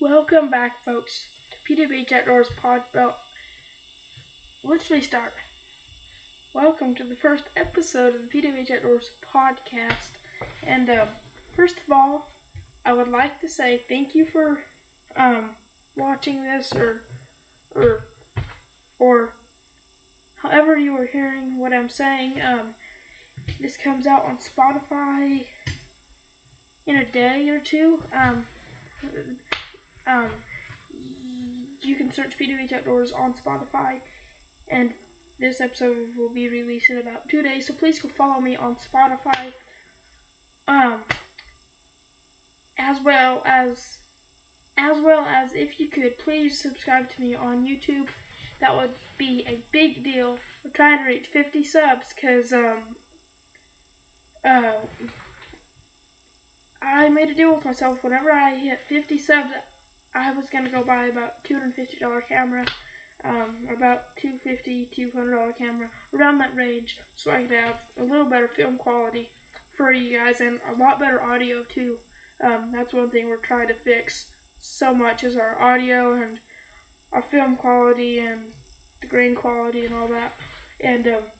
Welcome back, folks, to PWH Outdoors Pod. Well, let's restart. Welcome to the first episode of the PWH Outdoors podcast. And first of all, I would like to say thank you for watching this, or however you are hearing what I'm saying. This comes out on Spotify in a day or two. You can search PWH Outdoors on Spotify, and this episode will be released in about 2 days, so please go follow me on Spotify. As well as if you could please subscribe to me on YouTube. That would be a big deal. We're trying to reach 50 subs because I made a deal with myself. Whenever I hit 50 subs, I was going to go buy about $250 camera, about $250, $200 camera, around that range, so I could have a little better film quality for you guys and a lot better audio too. That's one thing we're trying to fix so much is our audio and our film quality and the grain quality and all that. And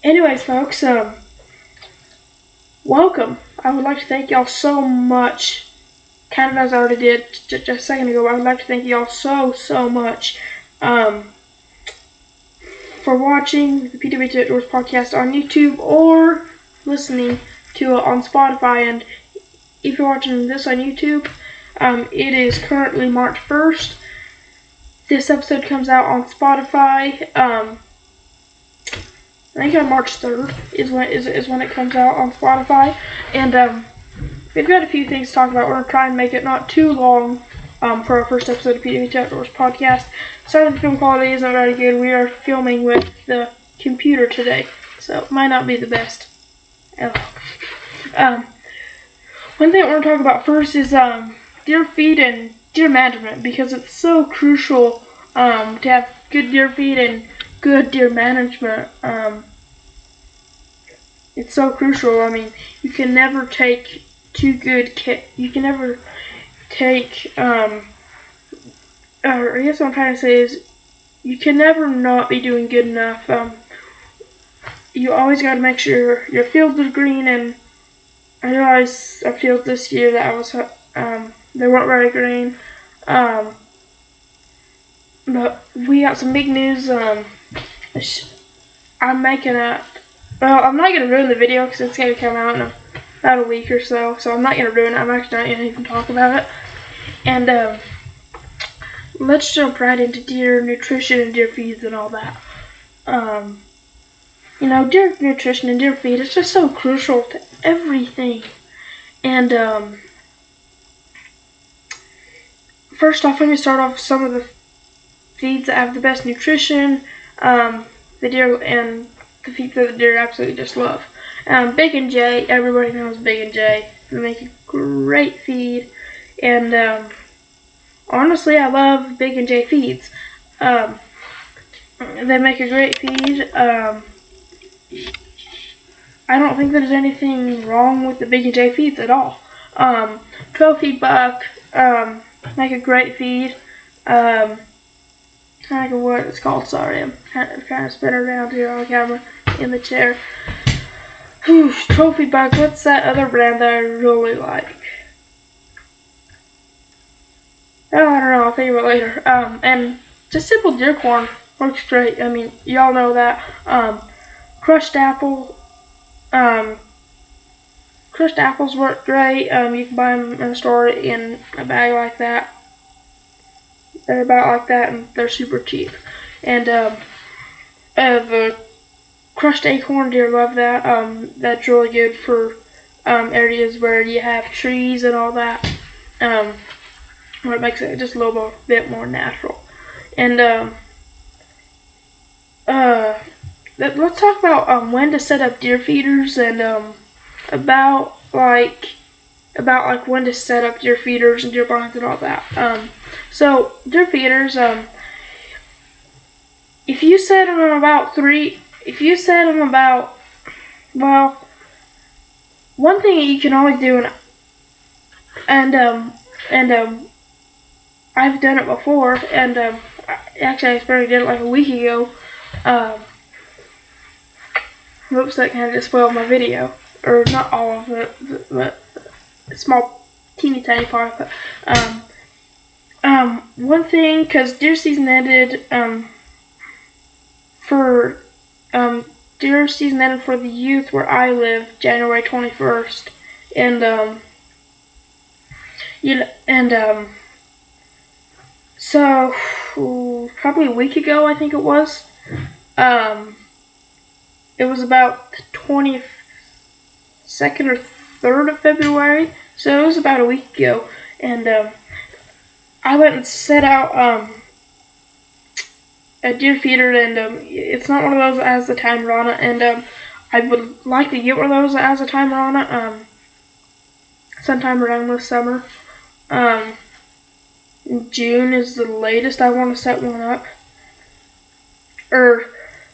anyways, folks, welcome. I would like to thank y'all so much. Kind of as I already did just a second ago, I would like to thank y'all so much for watching the PWH Outdoors podcast on YouTube or listening to it on Spotify. And if you're watching this on YouTube, it is currently March 1st. This episode comes out on Spotify. I think on March 3rd is when it comes out on Spotify. And we've got a few things to talk about. We're going to try and make it not too long for our first episode of PWH Outdoors podcast. Sorry the film quality isn't very good. We are filming with the computer today, so it might not be the best. One thing I want to talk about first is deer feed and deer management, because it's so crucial to have good deer feed and good deer management. It's so crucial. I mean, you can never take you can never take, or I guess what I'm trying to say is, you can never not be doing good enough. You always got to make sure your fields are green, and I realized our fields this year that they weren't very green. But we got some big news. I'm making well, I'm not going to ruin the video because it's going to come out in about a week or so I'm not going to ruin it. I'm actually not going to even talk about it. And let's jump right into deer nutrition and deer feeds and all that. Deer nutrition and deer feed is just so crucial to everything. And first off, let me start off with some of the feeds that have the best nutrition. The deer and the feeds that the deer absolutely just love. Bacon J, everybody knows Bacon J. They make a great feed, and honestly, I love Bacon J feeds. They make a great feed. I don't think there's anything wrong with the Bacon J feeds at all. 12 feed buck make a great feed. I don't know what it's called. Sorry, I'm kind of spinning around here on the camera in the chair. Trophy buck. What's that other brand that I really like? Oh, I don't know. I'll think about it later. And just simple deer corn works great. I mean, y'all know that. Crushed apples work great. You can buy them in a store in a bag like that. They're about like that, and they're super cheap. And the crushed acorn deer love that. That's really good for areas where you have trees and all that. Where it makes it just a little bit more natural. And let's talk about when to set up deer feeders and about when to set up deer feeders and deer barns and all that. So deer feeders, if you set them about well, one thing that you can always do, and and I've done it before, and actually I did it like a week ago. Oops, that kind of just spoiled my video, or not all of it, but a small, teeny tiny part of it. One thing, because deer season ended for the youth where I live January 21st, and so probably a week ago I think it was. It was about the 22nd or 3rd of February, so it was about a week ago, and I went and set out a deer feeder, and it's not one of those that has the timer on it, and I would like to get one of those that has a timer on it sometime around this summer. June is the latest I want to set one up. Or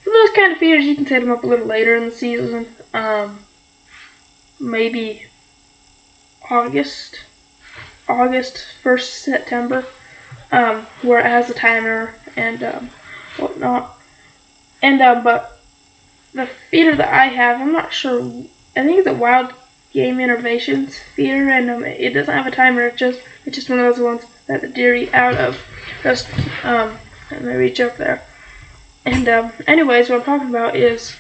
for those kind of feeders, you can set them up a little later in the season. Maybe August, 1st September, where it has a timer and whatnot. And but the feeder that I have, I'm not sure. I think it's a Wild Game Innovations feeder, and it doesn't have a timer. It's just one of those ones that the deer eat out of. Just let me reach up there. And anyways, what I'm talking about is,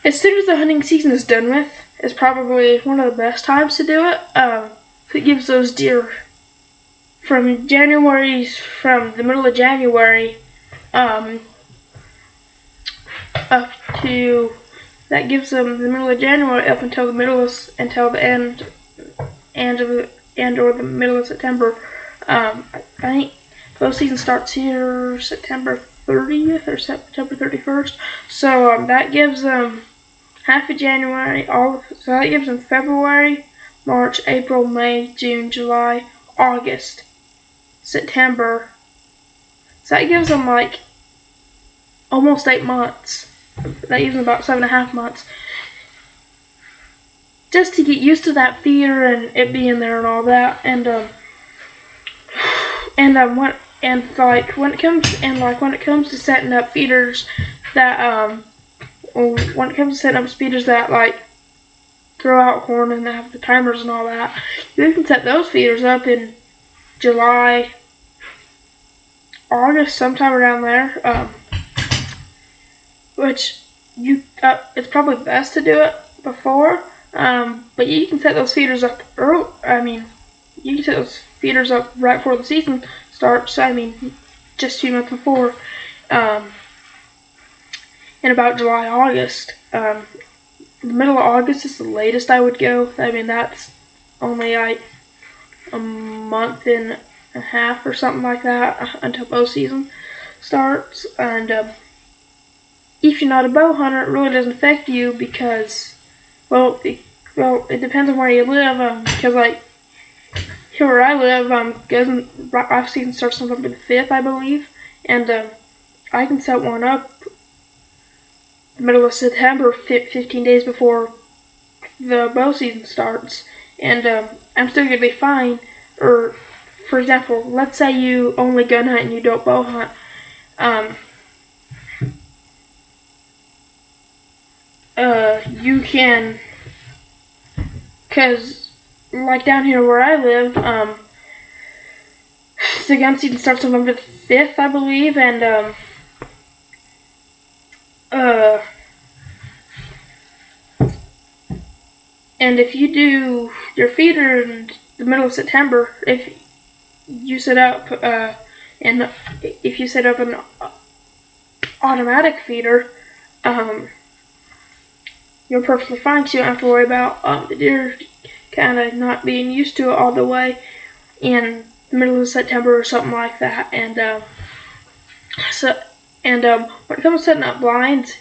as soon as the hunting season is done with, is probably one of the best times to do it. It gives those deer from the middle of January up to, that gives them the middle of January up until the end or the middle of September. I think bow season starts here September 30th or September 31st. So that gives them half of January, so that gives them February, March, April, May, June, July, August, September. So that gives them like almost 8 months. That gives them about 7.5 months. Just to get used to that feeder and it being there and all that, and when it comes to setting up feeders that like throw out corn and have the timers and all that, you can set those feeders up in July, August, sometime around there. Which it's probably best to do it before. But you can set those feeders up you can set those feeders up right before the season starts. Just 2 months before. In about July, August. The middle of August is the latest I would go. That's only like a month and a half or something like that until bow season starts. And if you're not a bow hunter, it really doesn't affect you because, it depends on where you live. Because like here where I live, off season starts November the 5th, I believe, and I can set one up the middle of September, 15 days before the bow season starts, and I'm still gonna be fine. Or, for example, let's say you only gun hunt and you don't bow hunt. You can, because like down here where I live, the gun season starts November the 5th, I believe, and if you do your feeder in the middle of September, if you set up an automatic feeder, you're perfectly fine. So you don't have to worry about the deer kind of not being used to it all the way in the middle of September or something like that. And when it comes to setting up blinds,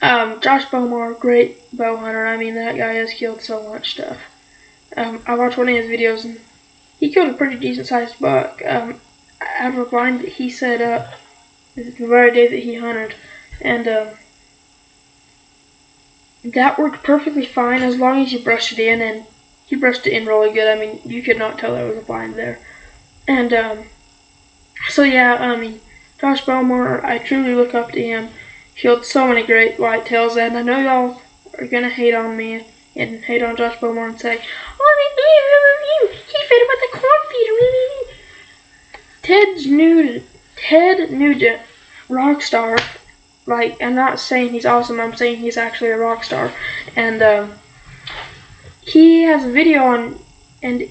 Josh Beaumar, great bow hunter. That guy has killed so much stuff. I watched one of his videos and he killed a pretty decent sized buck out of a blind that he set up the very day that he hunted, and that worked perfectly fine as long as you brush it in and he brushed it in really good. I mean, you could not tell there was a bind there. And so yeah, I mean, Josh Belmore, I truly look up to him. Killed so many great whitetails, and I know y'all are gonna hate on me and hate on Josh Belmore and say, "Oh, he fed him with a corn feeder." Ted Nugent, rock star. Like, I'm not saying he's awesome. I'm saying he's actually a rock star, and he has a video and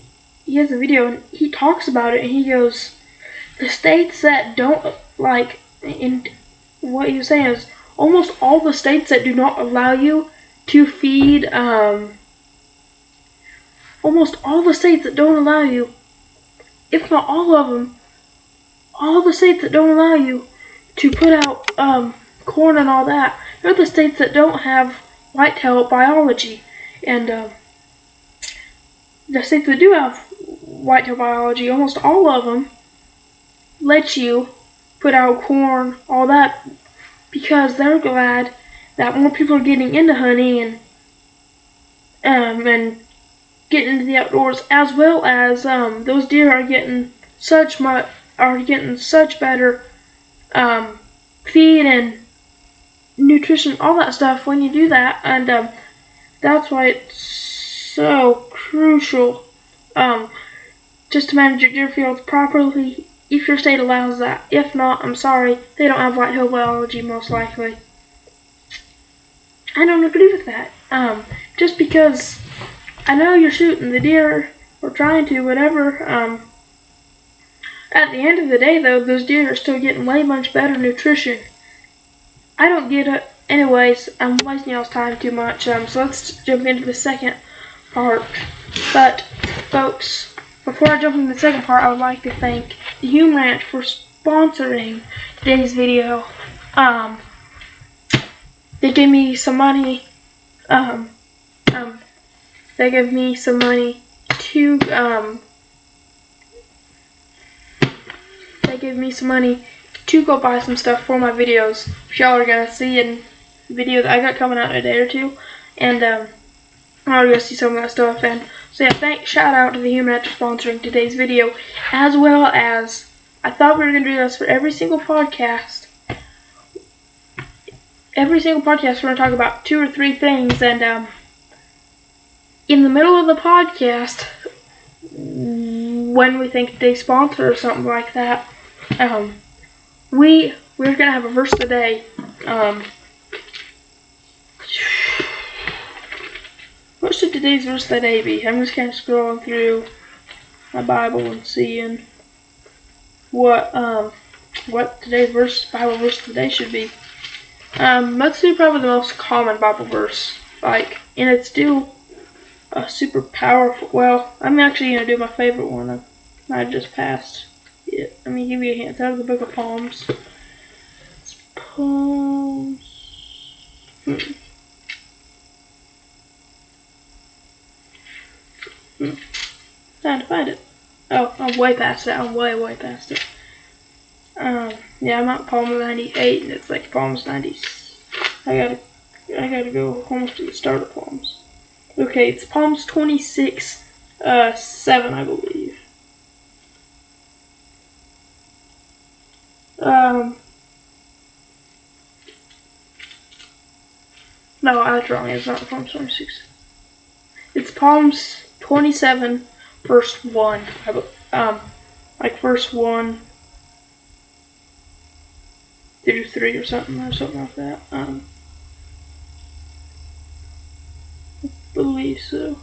he talks about it, and he goes, the states that don't like, and what he was saying is almost all the states that do not allow you to feed, almost all the states that don't allow you, if not all of them, all the states that don't allow you to put out corn and all that, they're the states that don't have whitetail biology. And the states that do have whitetail biology, almost all of them let you put out corn, all that, because they're glad that more people are getting into hunting and getting into the outdoors, as well as those deer are getting such better feed and nutrition, all that stuff when you do that, and that's why it's so crucial just to manage your deer fields properly if your state allows that. If not, I'm sorry, they don't have whitetail biology most likely. I don't agree with that. Just because I know you're shooting the deer or trying to, whatever, at the end of the day though, those deer are still getting way much better nutrition. I don't get it. Anyways, I'm wasting y'all's time too much, so let's jump into the second part. But, folks, before I jump into the second part, I would like to thank the Hume Ranch for sponsoring today's video. They gave me some money. They gave me some money to go buy some stuff for my videos, which y'all are gonna see in the video that I got coming out in a day or two, and I'll go see some of that stuff. And so yeah, shout out to the Hume Ranch for sponsoring today's video, as well as I thought we were gonna do this for every single podcast. Every single podcast we're gonna talk about 2 or 3 things, and in the middle of the podcast, when we think they sponsor or something like that, we're gonna have a verse of the day. What should today's verse of the day be? I'm just kind of scrolling through my Bible and seeing what today's Bible verse of the day should be. Let's do probably the most common Bible verse, and it's still a super powerful. Well, I'm actually gonna do my favorite one. I just passed it. Let me give you a hint. It's out of the book of Psalms. It's Psalms. Trying to find it. Oh, I'm way past it. I'm way past it. Yeah, I'm at Psalm 98, and it's like Psalms 90. I gotta go almost to the start of Psalms. Okay, it's Psalms 26, 7, I believe. No, I was wrong. It's not Psalms 26. It's Psalms 27, verse 1. Like verse 1 through 3 or something like that. I believe so.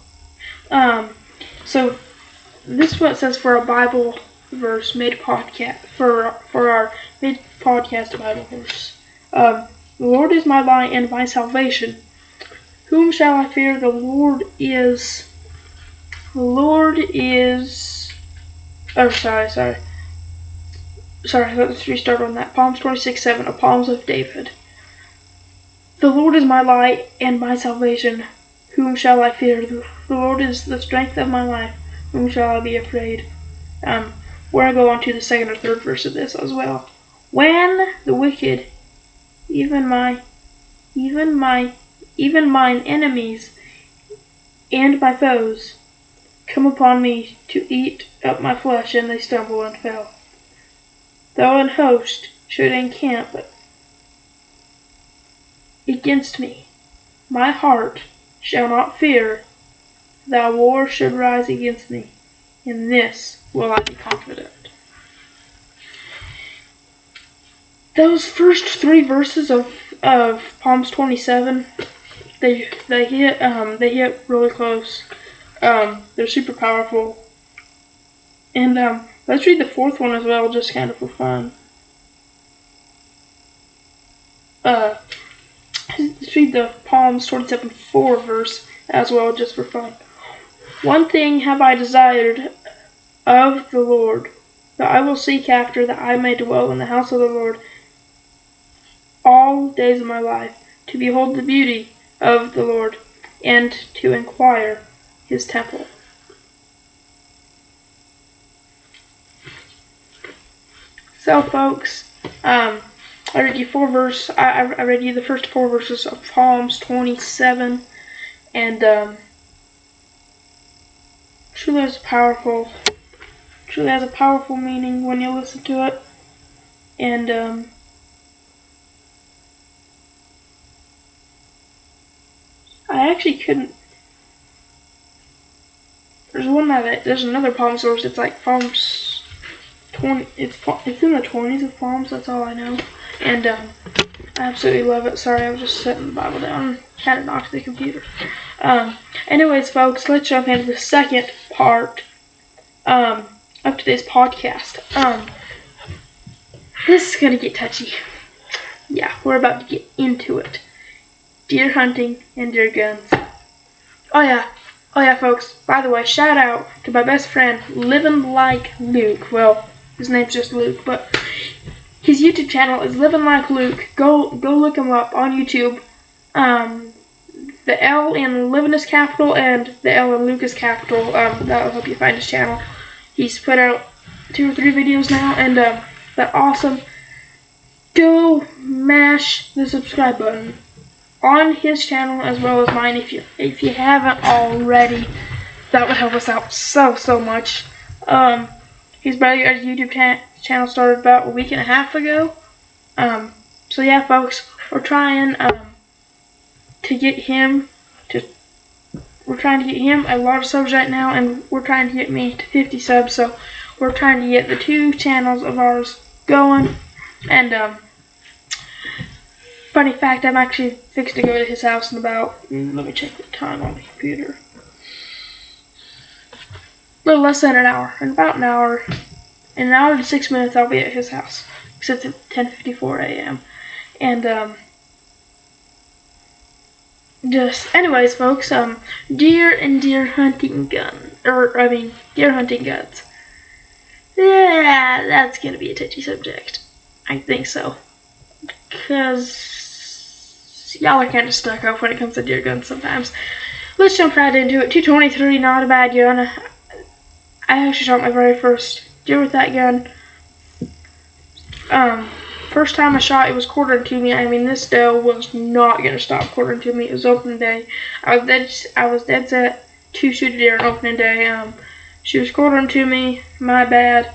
So this is what it says for a Bible verse mid-podcast, for our mid-podcast Bible verse. The Lord is my light and my salvation. Whom shall I fear? The Lord is. Oh, sorry. Let's restart on that. Psalms 26:7, a Psalms of David. The Lord is my light and my salvation. Whom shall I fear? The Lord is the strength of my life. Whom shall I be afraid? We're gonna go on to the second or third verse of this as well. When the wicked, even mine enemies and my foes, come upon me to eat up my flesh, and they stumble and fell. Though an host should encamp against me, my heart shall not fear. Though war should rise against me, in this will I be confident. Those first 3 verses of Psalms 27, they hit really close. They're super powerful. And let's read the 4th one as well, just kind of for fun. Let's read the Psalms 27:4 verse as well, just for fun. One thing have I desired of the Lord, that I will seek after, that I may dwell in the house of the Lord all days of my life, to behold the beauty of the Lord, and to inquire his temple. So, folks, I read you I read you the first 4 verses of Psalms 27, and truly has a powerful meaning when you listen to it, and I actually couldn't. There's another Psalm source. It's like Psalms 20. It's in the 20s of Psalms. That's all I know, and I absolutely love it. Sorry, I was just setting the Bible down. Had it knocked the computer. Anyways, folks, let's jump into the second part of today's podcast. This is gonna get touchy. Yeah, we're about to get into it. Deer hunting and deer guns. Oh yeah, folks. By the way, shout out to my best friend, Living Like Luke. Well, his name's just Luke, but his YouTube channel is Living Like Luke. Go look him up on YouTube. The L in Living is capital, and the L in Luke is capital. That'll help you find his channel. He's put out 2 or 3 videos now, and they're awesome. Go mash the subscribe button on his channel as well as mine if you haven't already. That would help us out so much. His brother's YouTube channel started about a week and a half ago. So yeah, folks, we're trying to get him a lot of subs right now, and we're trying to get me to 50 subs. So we're trying to get the 2 channels of ours going. And funny fact, I'm actually fixed to go to his house in about, let me check the time on the computer. A little less than an hour. In about an hour and 6 minutes, I'll be at his house. Except at 10:54 a.m. And anyways, folks, deer and deer hunting guns. Yeah, that's gonna be a touchy subject. I think so. Because y'all are kind of stuck up when it comes to deer guns sometimes. Let's jump right into it. 223, not a bad gun. I actually shot my very first deer with that gun. First time I shot, it was quartering to me. I mean, this doe was not gonna stop quartering to me. It was opening day. I was dead set to shoot a deer on opening day. She was quartering to me. My bad.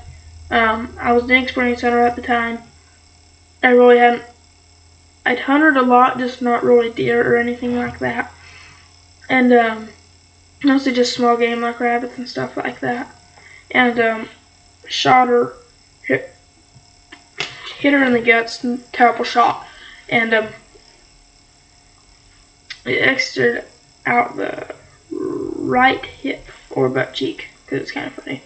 I was an inexperienced hunter at the time. I really hadn't. I'd hunted a lot, just not really deer or anything like that. And mostly just small game like rabbits and stuff like that. And shot her, hit her in the guts, terrible shot, and it exited out the right hip or butt cheek, because it's kind of funny.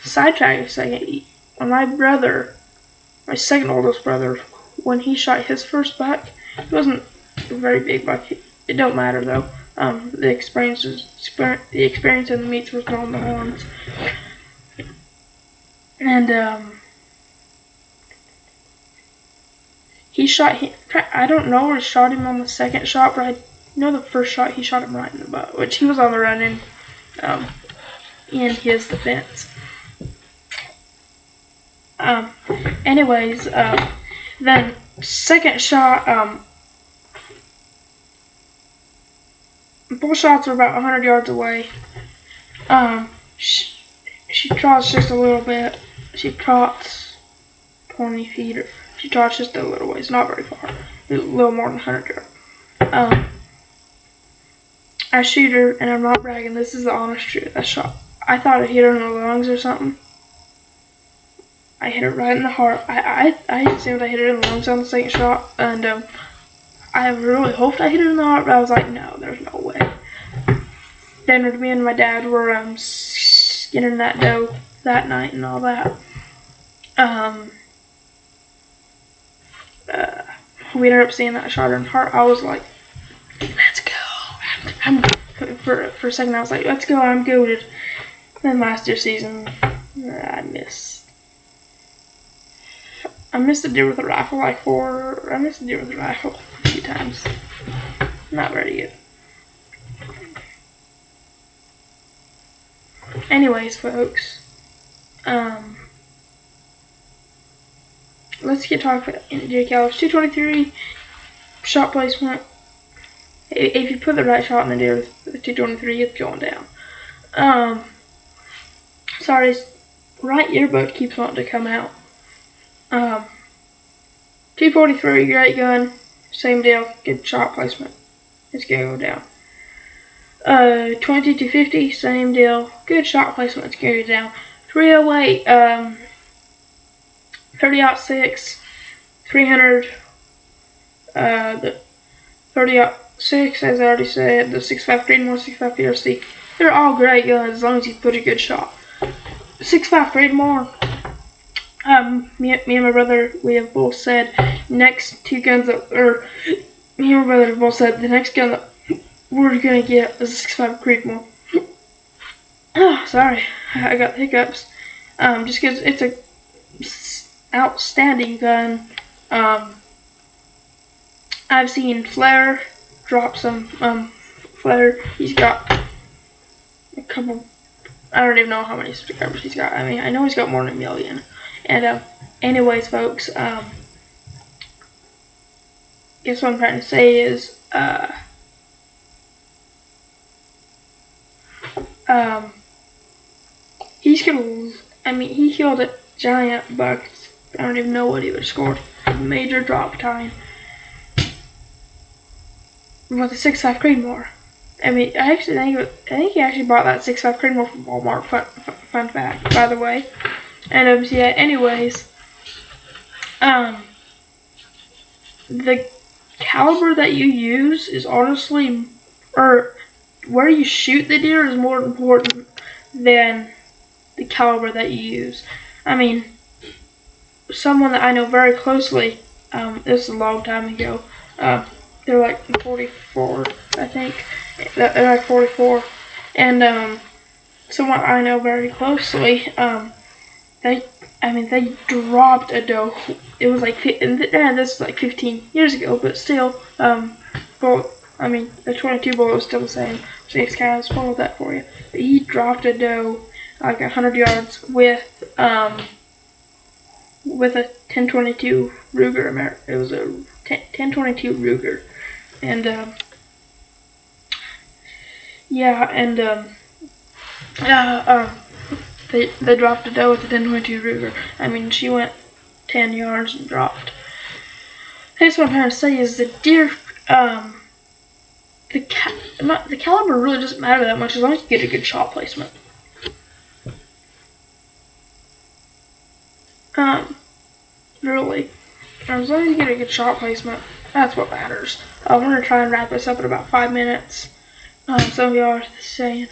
Sidetrack a second. When my second oldest brother, when he shot his first buck, it wasn't a very big buck. It don't matter though. The experience and the meats was on the horns. And he shot him. I don't know where he shot him on the second shot, but I know the first shot he shot him right in the butt, which he was on the run in his defense. Anyways, then second shot, both shots are about 100 yards away. She trots just a little bit. She trots 20 feet. Or she trots just a little ways, not very far. A little more than 100 yards. I shoot her, and I'm not bragging. This is the honest truth. I thought I hit her in the lungs or something. I hit her right in the heart. I assumed I hit her in the lungs on the second shot, and I really hoped I hit her in the heart, but I was like, no, there's no way. Then me and my dad were skinning that doe that night and all that. We ended up seeing that I shot her in the heart. I was like, let's go. For a second I was like, let's go, I'm goated. Then last year's season, I missed a deer with a rifle I missed a deer with a rifle a few times. Not very good. Anyways, folks, let's get talking about deer calibers. 223 shot placement. If you put the right shot in the deer with the 223, it's going down. Sorry, right earbud keeps wanting to come out. 243, great gun, same deal, good shot placement. It's gonna go down. 2250, same deal, good shot placement. It's gonna go down. 308, 30-06, 300, the 30-06, as I already said, the 6.5 Creedmoor, 6.5 PRC. They're all great guns as long as you put a good shot. 6.5 Creedmoor. Me and my brother, we have both said next two guns that, or me and my brother have both said the next gun that we're gonna get is a 6.5 Creedmoor. Oh, sorry, I got the hiccups. Just because it's a outstanding gun. I've seen Flair drop some Flair. He's got a couple. I don't even know how many subscribers he's got. I mean, I know he's got more than 1 million. And anyways, folks, guess what I'm trying to say is, he's gonna. I mean, he killed a giant buck. I don't even know what he would have scored. Major drop time with a 6.5 Creedmoor. I mean, I think he actually bought that 6.5 Creedmoor from Walmart. Fun fact, by the way. And yeah. Anyways, the caliber that you use is honestly, or where you shoot the deer is more important than the caliber that you use. I mean, someone that I know very closely, this is a long time ago, they're like 44, I think. They're like 44. And someone I know very closely, they dropped a doe. It was like, and this is like 15 years ago, but still, the 22 bullet was still the same. So it's kind of spoiled that for you. But he dropped a doe like 100 yards with a 1022 Ruger. It was a 1022 Ruger, and yeah, and they dropped a doe with a 1022 Ruger. I mean, she went 10 yards and dropped. That's what I'm trying to say is the deer, the caliber really doesn't matter that much as long as you get a good shot placement. Really, as long as you get a good shot placement, that's what matters. I'm gonna try and wrap this up in about 5 minutes. Some of y'all are saying,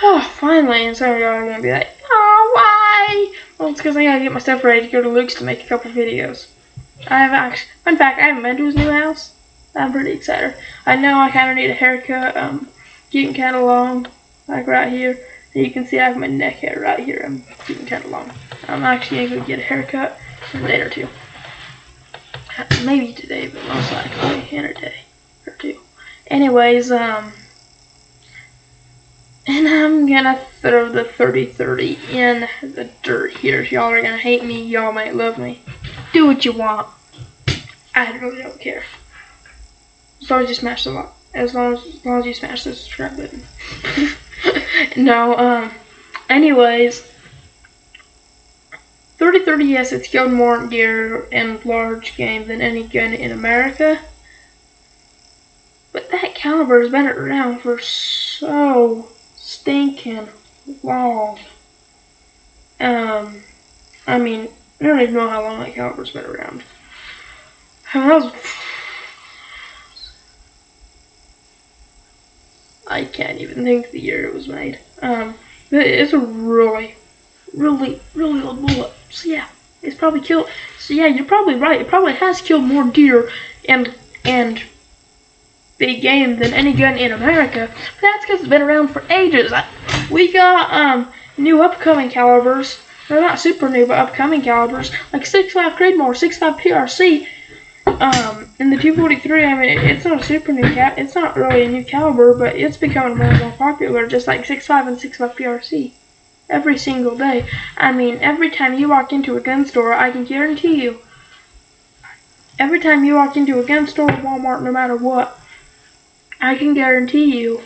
oh, finally, and some of y'all are gonna be like, oh, why? Well, it's because I gotta get my stuff ready to go to Luke's to make a couple videos. Fun fact, I haven't been to his new house. I'm pretty excited. I know I kind of need a haircut. Getting kind of long, like right here. And you can see I have my neck hair right here. I'm getting kind of long. I'm actually gonna go get a haircut in a day or two. Maybe today, but most likely in a day or two. Anyways, and I'm gonna throw the 30-30 in the dirt here. Y'all are gonna hate me. Y'all might love me. Do what you want. I really don't care. So I just smash the as long as you smash the subscribe button. No, anyways, 3030, yes, it's killed more deer in large game than any gun in America. But that caliber has been around for so stinking long. I mean, I don't even know how long that caliber's been around. I mean, that was... I can't even think the year it was made. It's a really old bullet. So yeah, it's probably killed. So yeah, you're probably right. It probably has killed more deer and big game than any gun in America. But that's because it's been around for ages. We got new upcoming calibers. They're not super new, but upcoming calibers like 6.5 Creedmoor, 6.5 PRC. In the 243, I mean, it's not a super new it's not really a new caliber, but it's becoming more and more popular, just like 6.5 and 6.5 PRC. Every single day. I mean, every time you walk into a gun store, I can guarantee you, every time you walk into a gun store, Walmart, no matter what, I can guarantee you,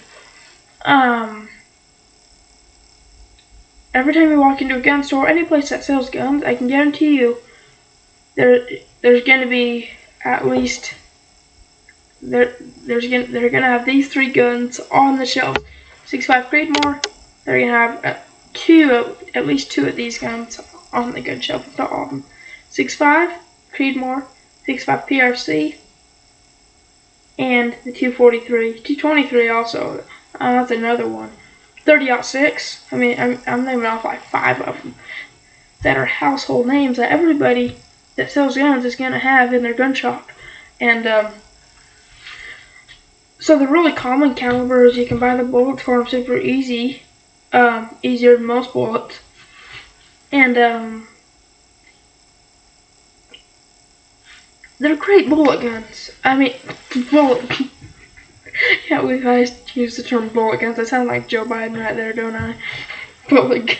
every time you walk into a gun store, any place that sells guns, I can guarantee you, there's going to be at least, they're going to have these 3 guns on the shelf. 6.5 Creedmoor, they're going to have at least two of these guns on the gun shelf, if not all of them. 6.5 Creedmoor, 6.5 PRC, and the 243. 223 also, that's another one. 30-06, I mean, I'm naming off like 5 of them that are household names that everybody that sells guns is going to have in their gun shop. And so the really common calibers, you can buy the bullets for them super easy, easier than most bullets. And they're great bullet guns. I mean, yeah, we've used the term bullet guns. I sound like Joe Biden right there, don't I? Bullet guns.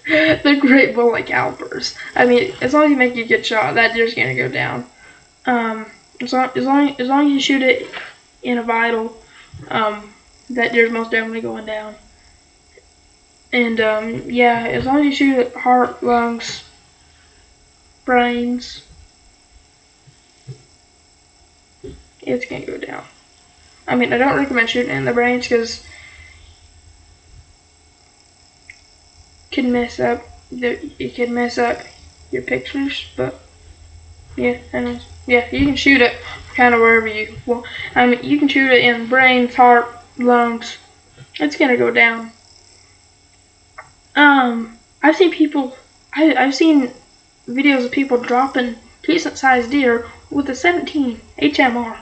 They're great bullet calibers. I mean, as long as you make a good shot, that deer's gonna go down. As long as you shoot it in a vital, that deer's most definitely going down. And yeah, as long as you shoot it heart, lungs, brains, it's gonna go down. I mean, I don't recommend shooting it in the brains because it can mess up your pictures. But yeah, yeah, you can shoot it kind of wherever you want. I mean, you can shoot it in brains, heart, lungs. It's gonna go down. I've seen videos of people dropping decent sized deer with a 17 HMR.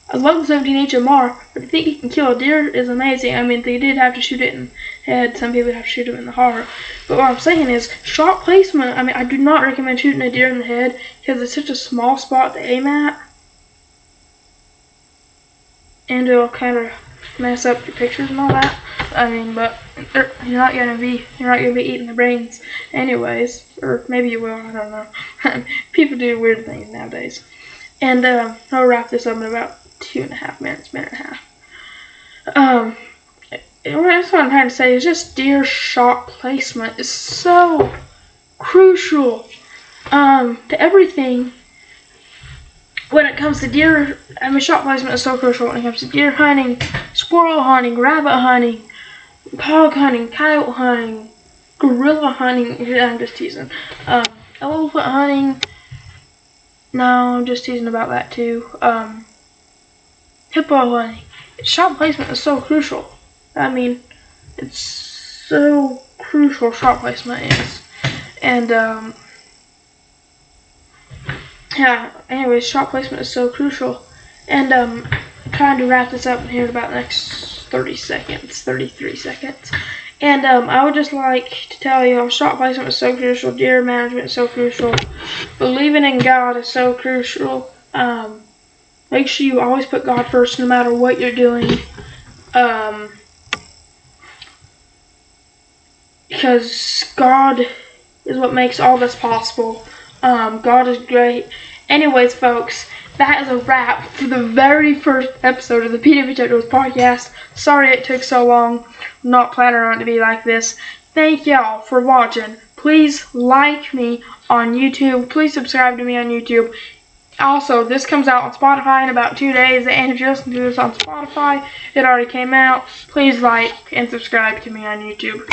I love the 17 HMR, but to think you can kill a deer is amazing. I mean, they did have to shoot it in the head. Some people have to shoot it in the heart. But what I'm saying is, shot placement, I mean, I do not recommend shooting a deer in the head because it's such a small spot to aim at. And it'll kind of mess up your pictures and all that. I mean, but you're not gonna be eating the brains anyways, or maybe you will. I don't know. People do weird things nowadays. And I'll wrap this up in about 2.5 minutes, minute and a half. That's what I'm trying to say is just deer shot placement is so crucial to everything. When it comes to deer, I mean, shot placement is so crucial when it comes to deer hunting, squirrel hunting, rabbit hunting, hog hunting, coyote hunting, gorilla hunting. I'm just teasing. Elephant hunting. No, I'm just teasing about that too. Hippo hunting. Shot placement is so crucial. I mean, it's so crucial. Shot placement is, and yeah. Anyways, shot placement is so crucial, and I'm trying to wrap this up here in about the next 33 seconds. And I would just like to tell you, shot placement is so crucial, deer management is so crucial, believing in God is so crucial. Make sure you always put God first no matter what you're doing. Because God is what makes all this possible. God is great. Anyways, folks, that is a wrap for the very first episode of the bv5vg Outdoors podcast. Sorry it took so long. I'm not planning on it to be like this. Thank y'all for watching. Please like me on YouTube. Please subscribe to me on YouTube. Also, this comes out on Spotify in about 2 days, and if you're listening to this on Spotify, it already came out. Please like and subscribe to me on YouTube.